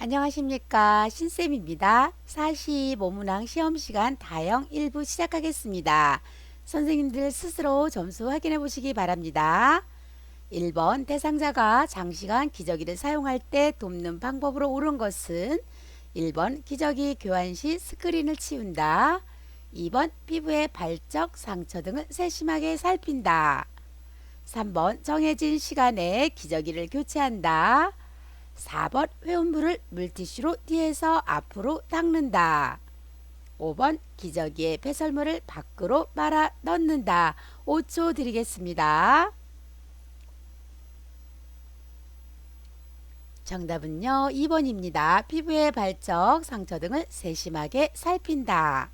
안녕하십니까, 신쌤입니다. 45문항 시험시간 다형 1부 시작하겠습니다. 선생님들 스스로 점수 확인해 보시기 바랍니다. 1번 대상자가 장시간 기저귀를 사용할 때 돕는 방법으로 옳은 것은 1번 기저귀 교환 시 스크린을 치운다. 2번 피부의 발적, 상처 등을 세심하게 살핀다. 3번 정해진 시간에 기저귀를 교체한다. 4번 회원부를 물티슈로 뒤에서 앞으로 닦는다. 5번 기저귀에 배설물을 밖으로 말아 넣는다. 5초 드리겠습니다. 정답은요 2번입니다. 피부의 발적, 상처 등을 세심하게 살핀다.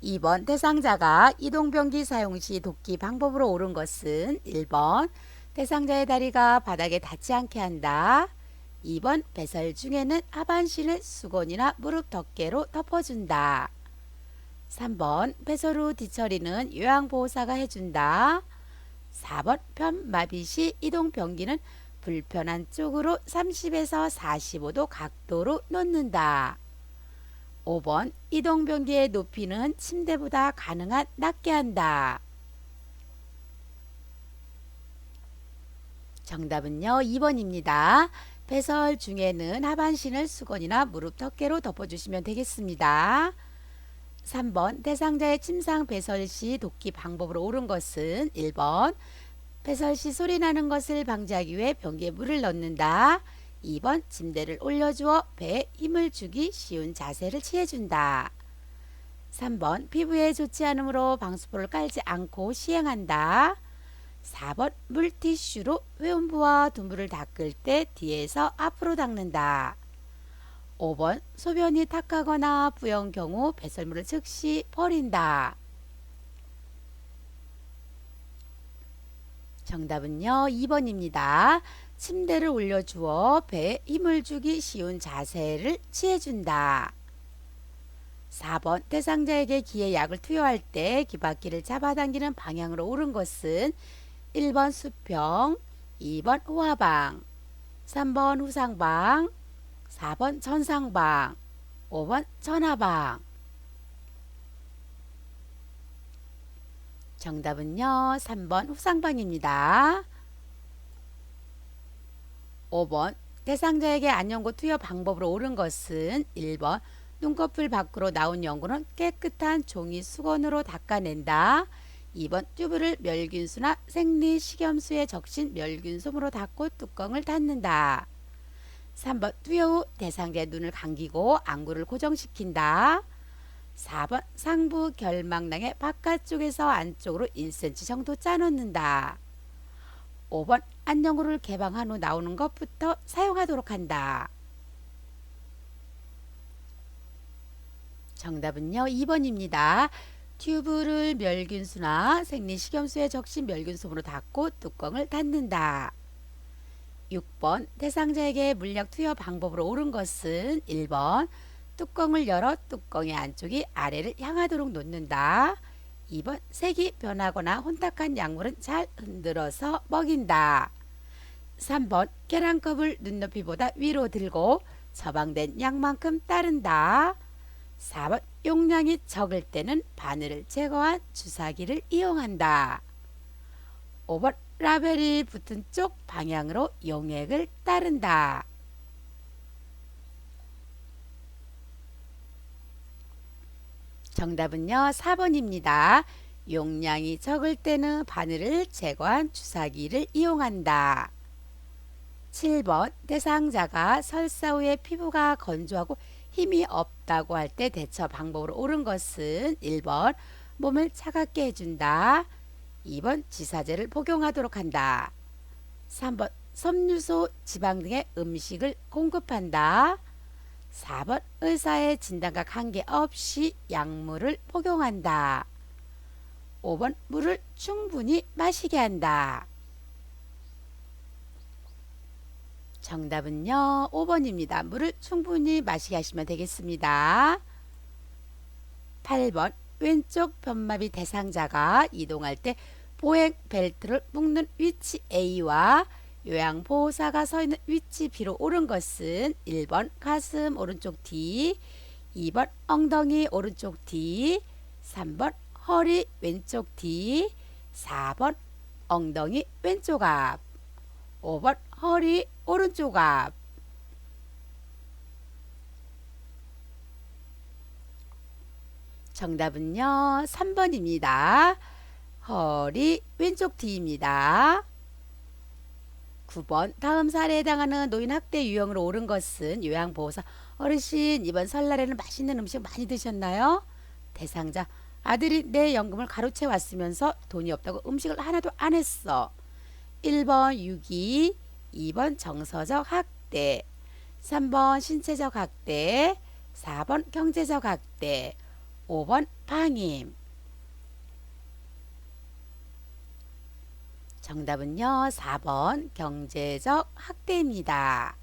2번 대상자가 이동변기 사용 시 돕기 방법으로 옳은 것은 1번 대상자의 다리가 바닥에 닿지 않게 한다. 2번 배설 중에는 하반신을 수건이나 무릎 덮개로 덮어준다. 3번 배설 후 뒤처리는 요양보호사가 해준다. 4번 편마비 시 이동변기는 불편한 쪽으로 30에서 45도 각도로 놓는다. 5번 이동변기의 높이는 침대보다 가능한 낮게 한다. 정답은요 2번입니다. 배설 중에는 하반신을 수건이나 무릎 덮개로 덮어주시면 되겠습니다. 3번 대상자의 침상 배설 시 돕기 방법으로 옳은 것은 1번 배설 시 소리 나는 것을 방지하기 위해 변기에 물을 넣는다. 2번 침대를 올려주어 배에 힘을 주기 쉬운 자세를 취해준다. 3번 피부에 좋지 않으므로 방수포를 깔지 않고 시행한다. 4번 물티슈로 회원부와 둔부를 닦을 때 뒤에서 앞으로 닦는다. 5번 소변이 탁하거나 부연 경우 배설물을 즉시 버린다. 정답은요 2번입니다. 침대를 올려주어 배에 힘을 주기 쉬운 자세를 취해준다. 4번 대상자에게 기에 약을 투여할 때 귀바퀴를 잡아당기는 방향으로 옳은 것은 1번 수평, 2번 후하방, 3번 후상방, 4번 전상방, 5번 전하방. 정답은요 3번 후상방입니다. 5번 대상자에게 안연고 투여 방법으로 옳은 것은 1번 눈꺼풀 밖으로 나온 연고는 깨끗한 종이 수건으로 닦아낸다. 2번 튜브를 멸균수나 생리식염수에 적신 멸균솜으로 닦고 뚜껑을 닫는다. 3번 투여 후 대상자의 눈을 감기고 안구를 고정시킨다. 4번 상부 결막낭의 바깥쪽에서 안쪽으로 1cm 정도 짜놓는다. 5번 안연고를 개방한 후 나오는 것부터 사용하도록 한다. 정답은요 2번입니다. 튜브를 멸균수나 생리식염수에 적신 멸균솜으로 닦고 뚜껑을 닫는다. 6번 대상자에게 물약 투여 방법으로 옳은 것은 1번 뚜껑을 열어 뚜껑의 안쪽이 아래를 향하도록 놓는다. 2번 색이 변하거나 혼탁한 약물은 잘 흔들어서 먹인다. 3번 계란컵을 눈높이보다 위로 들고 처방된 약만큼 따른다. 4번 용량이 적을 때는 바늘을 제거한 주사기를 이용한다. 5번 라벨이 붙은 쪽 방향으로 용액을 따른다. 정답은요 4번입니다. 용량이 적을 때는 바늘을 제거한 주사기를 이용한다. 7번 대상자가 설사 후에 피부가 건조하고 힘이 없다고 할 때 대처 방법으로 옳은 것은 1번 몸을 차갑게 해준다. 2번 지사제를 복용하도록 한다. 3번 섬유소, 지방 등의 음식을 공급한다. 4번 의사의 진단과 관계없이 약물을 복용한다. 5번 물을 충분히 마시게 한다. 정답은요 5번입니다. 물을 충분히 마시게 하시면 되겠습니다. 8번 왼쪽 편마비 대상자가 이동할 때 보행 벨트를 묶는 위치 A와 요양보호사가 서 있는 위치 비로 옳은 것은 1번 가슴 오른쪽 뒤, 2번 엉덩이 오른쪽 뒤, 3번 허리 왼쪽 뒤, 4번 엉덩이 왼쪽 앞, 5번 허리 오른쪽 앞. 정답은요 3번입니다. 허리 왼쪽 뒤입니다. 9번 다음 사례에 해당하는 노인 학대 유형으로 옳은 것은 요양보호사 어르신 이번 설날에는 맛있는 음식 많이 드셨나요? 대상자 아들이 내 연금을 가로채 왔으면서 돈이 없다고 음식을 하나도 안 했어. 1번 유기, 2번 정서적 학대, 3번 신체적 학대, 4번 경제적 학대, 5번 방임. 정답은요 4번 경제적 학대입니다.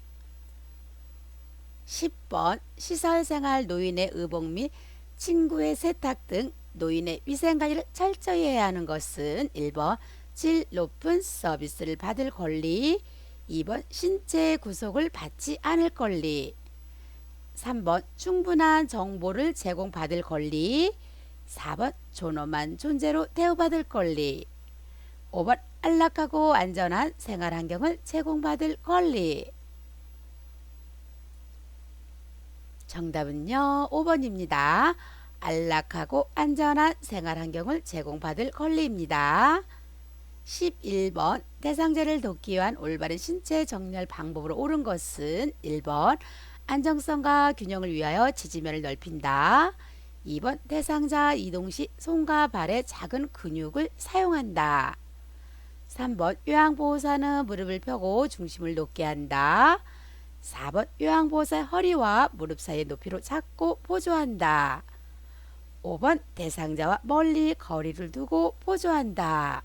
10번 시설생활 노인의 의복 및 친구의 세탁 등 노인의 위생관리를 철저히 해야 하는 것은 1번 질 높은 서비스를 받을 권리, 2번 신체 구속을 받지 않을 권리, 3번 충분한 정보를 제공받을 권리, 4번 존엄한 존재로 대우받을 권리, 5번 안락하고 안전한 생활환경을 제공받을 권리. 정답은요 5번입니다. 안락하고 안전한 생활환경을 제공받을 권리입니다. 11번 대상자를 돕기 위한 올바른 신체 정렬 방법으로 옳은 것은 1번 안정성과 균형을 위하여 지지면을 넓힌다. 2번 대상자 이동 시 손과 발의 작은 근육을 사용한다. 3번 요양보호사는 무릎을 펴고 중심을 높게 한다. 4번 요양보호사의 허리와 무릎 사이의 높이로 잡고 포조한다. 5번 대상자와 멀리 거리를 두고 포조한다.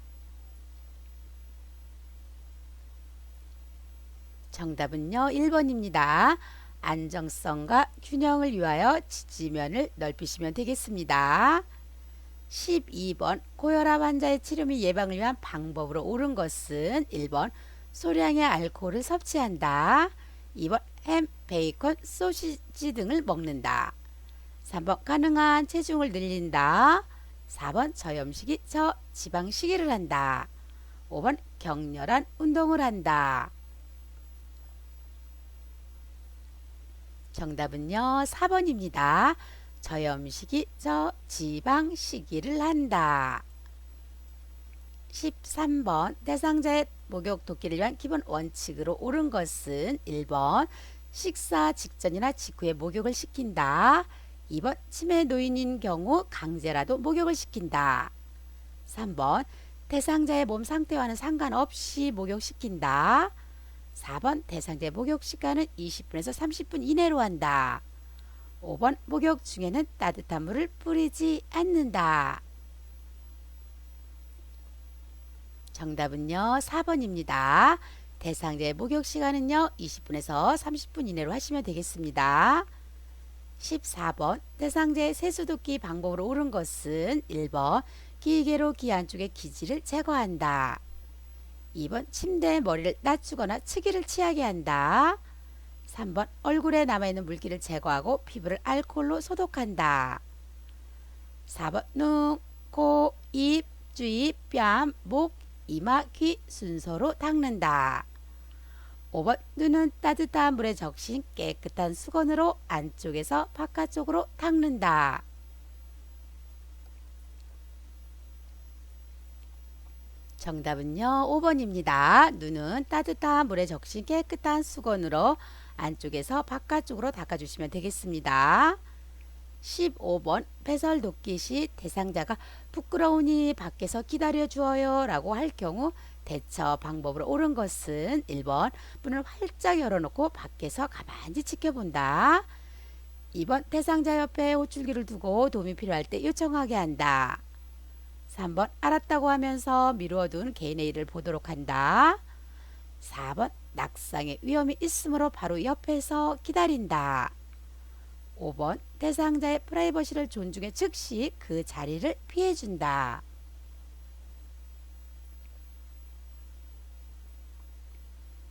정답은요 1번입니다. 안정성과 균형을 위하여 지지면을 넓히시면 되겠습니다. 12번 고혈압 환자의 치료 및 예방을 위한 방법으로 옳은 것은 1번 소량의 알코올을 섭취한다. 2번 햄, 베이컨, 소시지 등을 먹는다. 3번 가능한 체중을 늘린다. 4번 저염식이 저지방식이를 한다. 5번 격렬한 운동을 한다. 정답은요 4번입니다. 저염식이 저지방식이를 한다. 13번 대상자의 목욕 돕기를 위한 기본 원칙으로 옳은 것은 1번 식사 직전이나 직후에 목욕을 시킨다. 2번 치매 노인인 경우 강제라도 목욕을 시킨다. 3번 대상자의 몸 상태와는 상관없이 목욕시킨다. 4번 대상자의 목욕 시간은 20분에서 30분 이내로 한다. 5번 목욕 중에는 따뜻한 물을 뿌리지 않는다. 정답은요 4번입니다. 대상자의 목욕 시간은요 20분에서 30분 이내로 하시면 되겠습니다. 14번 대상자의 세수도끼 방법으로 옳은 것은 1번 기계로 귀 안쪽의 기지를 제거한다. 2번 침대에 머리를 낮추거나 측이를 취하게 한다. 3번 얼굴에 남아있는 물기를 제거하고 피부를 알코올로 소독한다. 4번 눈, 코, 입, 주위, 뺨, 목, 이마, 귀 순서로 닦는다. 5번 눈은 따뜻한 물에 적신 깨끗한 수건으로 안쪽에서 바깥쪽으로 닦는다. 정답은요 5번입니다. 눈은 따뜻한 물에 적신 깨끗한 수건으로 안쪽에서 바깥쪽으로 닦아주시면 되겠습니다. 15번 배설 돕기 시 대상자가 부끄러우니 밖에서 기다려 주어요 라고 할 경우 대처 방법으로 옳은 것은 1번 문을 활짝 열어놓고 밖에서 가만히 지켜본다. 2번 대상자 옆에 호출기를 두고 도움이 필요할 때 요청하게 한다. 3번 알았다고 하면서 미루어둔 개인의 일을 보도록 한다. 4번 낙상의 위험이 있으므로 바로 옆에서 기다린다. 5번 대상자의 프라이버시를 존중해 즉시 그 자리를 피해준다.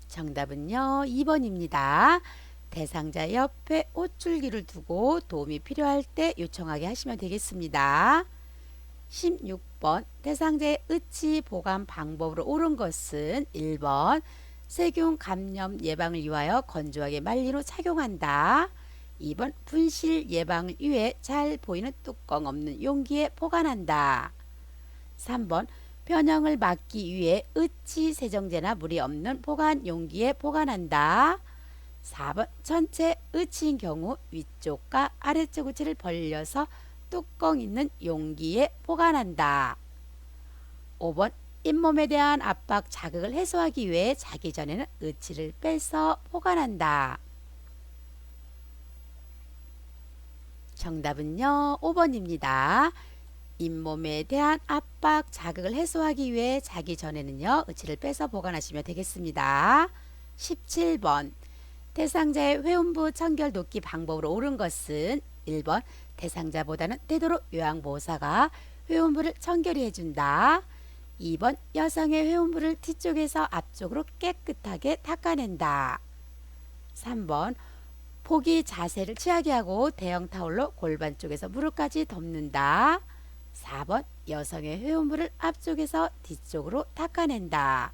정답은요, 2번입니다. 대상자 옆에 옷줄기를 두고 도움이 필요할 때 요청하게 하시면 되겠습니다. 16번 대상자의 의치 보관 방법으로 옳은 것은 1번 세균 감염 예방을 위하여 건조하게 말린 후 착용한다. 2번 분실 예방을 위해 잘 보이는 뚜껑 없는 용기에 보관한다. 3번 변형을 막기 위해 의치 세정제나 물이 없는 보관 용기에 보관한다. 4번 전체 의치인 경우 위쪽과 아래쪽 의치를 벌려서 뚜껑 있는 용기에 보관한다. 5번 잇몸에 대한 압박 자극을 해소하기 위해 자기 전에는 의치를 빼서 보관한다. 정답은요, 5번입니다. 잇몸에 대한 압박 자극을 해소하기 위해 자기 전에는요, 의치를 빼서 보관하시면 되겠습니다. 17번 대상자의 회음부 청결 돕기 방법으로 옳은 것은 1번 대상자보다는 되도록 요양보호사가 회음부를 청결히 해준다. 2번 여성의 회음부를 뒤쪽에서 앞쪽으로 깨끗하게 닦아낸다. 3번 포기 자세를 취하게 하고 대형 타올로 골반 쪽에서 무릎까지 덮는다. 4번 여성의 회음부를 앞쪽에서 뒤쪽으로 닦아낸다.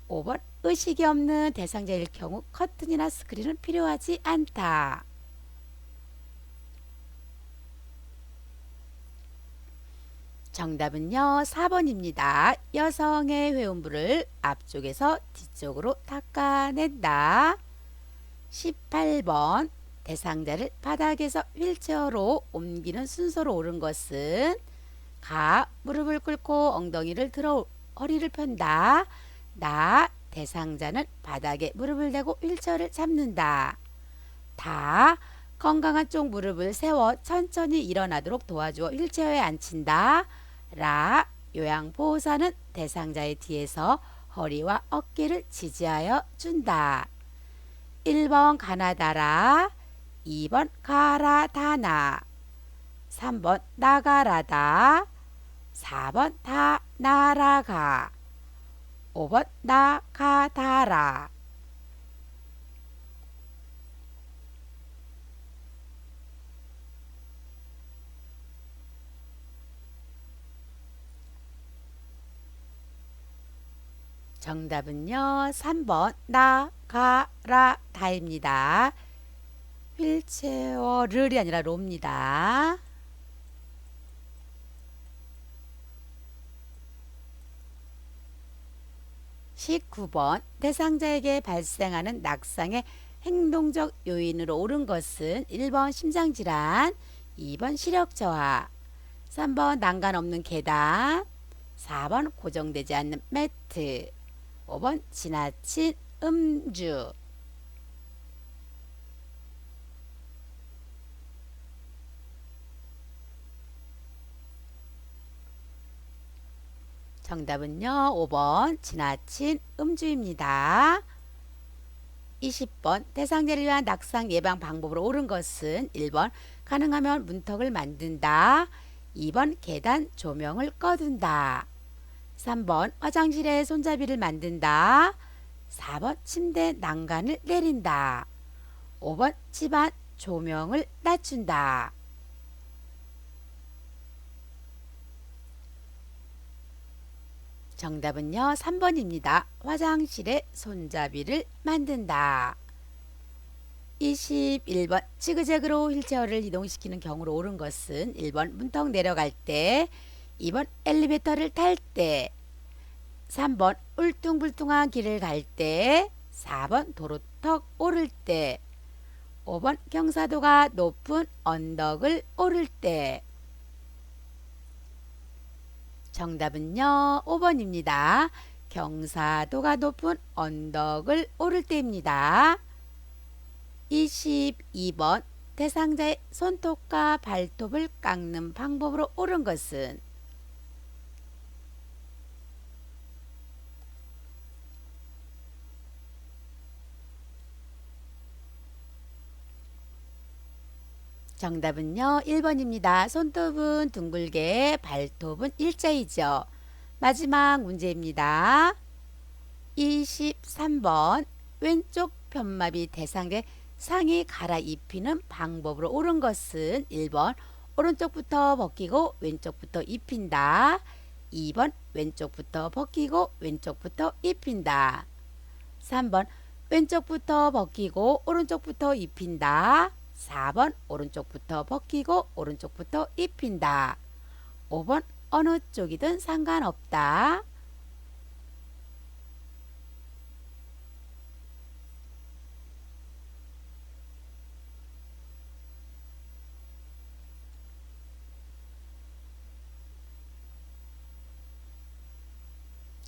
5번 의식이 없는 대상자일 경우 커튼이나 스크린은 필요하지 않다. 정답은요, 4번입니다. 여성의 회음부를 앞쪽에서 뒤쪽으로 닦아낸다. 18번 대상자를 바닥에서 휠체어로 옮기는 순서로 옳은 것은 가 무릎을 꿇고 엉덩이를 들어 허리를 편다. 나 대상자는 바닥에 무릎을 대고 휠체어를 잡는다. 다 건강한 쪽 무릎을 세워 천천히 일어나도록 도와주어 휠체어에 앉힌다. 라 요양보호사는 대상자의 뒤에서 허리와 어깨를 지지하여 준다. 1번 가나다라, 2번 가라다나, 3번 나가라다, 4번 다 날아가, 5번 나가다라. 정답은요, 3번 나가라다입니다. 휠체어를이 아니라 로입니다. 19번 대상자에게 발생하는 낙상의 행동적 요인으로 옳은 것은 1번 심장질환, 2번 시력저하, 3번 난간 없는 계단, 4번 고정되지 않는 매트, 5번 지나친 음주. 정답은요, 5번 지나친 음주입니다. 20번 대상자를 위한 낙상 예방 방법으로 옳은 것은 1번 가능하면 문턱을 만든다. 2번 계단 조명을 꺼둔다. 3번 화장실에 손잡이를 만든다. 4번 침대 난간을 내린다. 5번 집안 조명을 낮춘다. 정답은요, 3번입니다. 화장실에 손잡이를 만든다. 21번 지그재그로 휠체어를 이동시키는 경우로 옳은 것은 1번 문턱 내려갈 때, 2번 엘리베이터를 탈 때, 3번 울퉁불퉁한 길을 갈 때, 4번 도로턱 오를 때, 5번 경사도가 높은 언덕을 오를 때. 정답은요, 5번입니다. 경사도가 높은 언덕을 오를 때입니다. 22번 대상자의 손톱과 발톱을 깎는 방법으로 옳은 것은 정답은요, 1번입니다. 손톱은 둥글게, 발톱은 일자이죠. 마지막 문제입니다. 23번 왼쪽 편마비 대상자의 상의 갈아입히는 방법으로 옳은 것은 1번 오른쪽부터 벗기고 왼쪽부터 입힌다. 2번 왼쪽부터 벗기고 왼쪽부터 입힌다. 3번 왼쪽부터 벗기고 오른쪽부터 입힌다. 4번 오른쪽부터 벗기고 오른쪽부터 입힌다. 5번 어느 쪽이든 상관없다.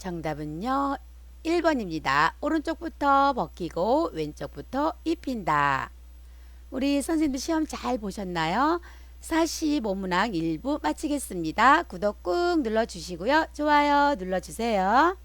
정답은요 1번입니다. 오른쪽부터 벗기고 왼쪽부터 입힌다. 우리 선생님들 시험 잘 보셨나요? 45문항 1부 마치겠습니다. 구독 꾹 눌러주시고요. 좋아요 눌러주세요.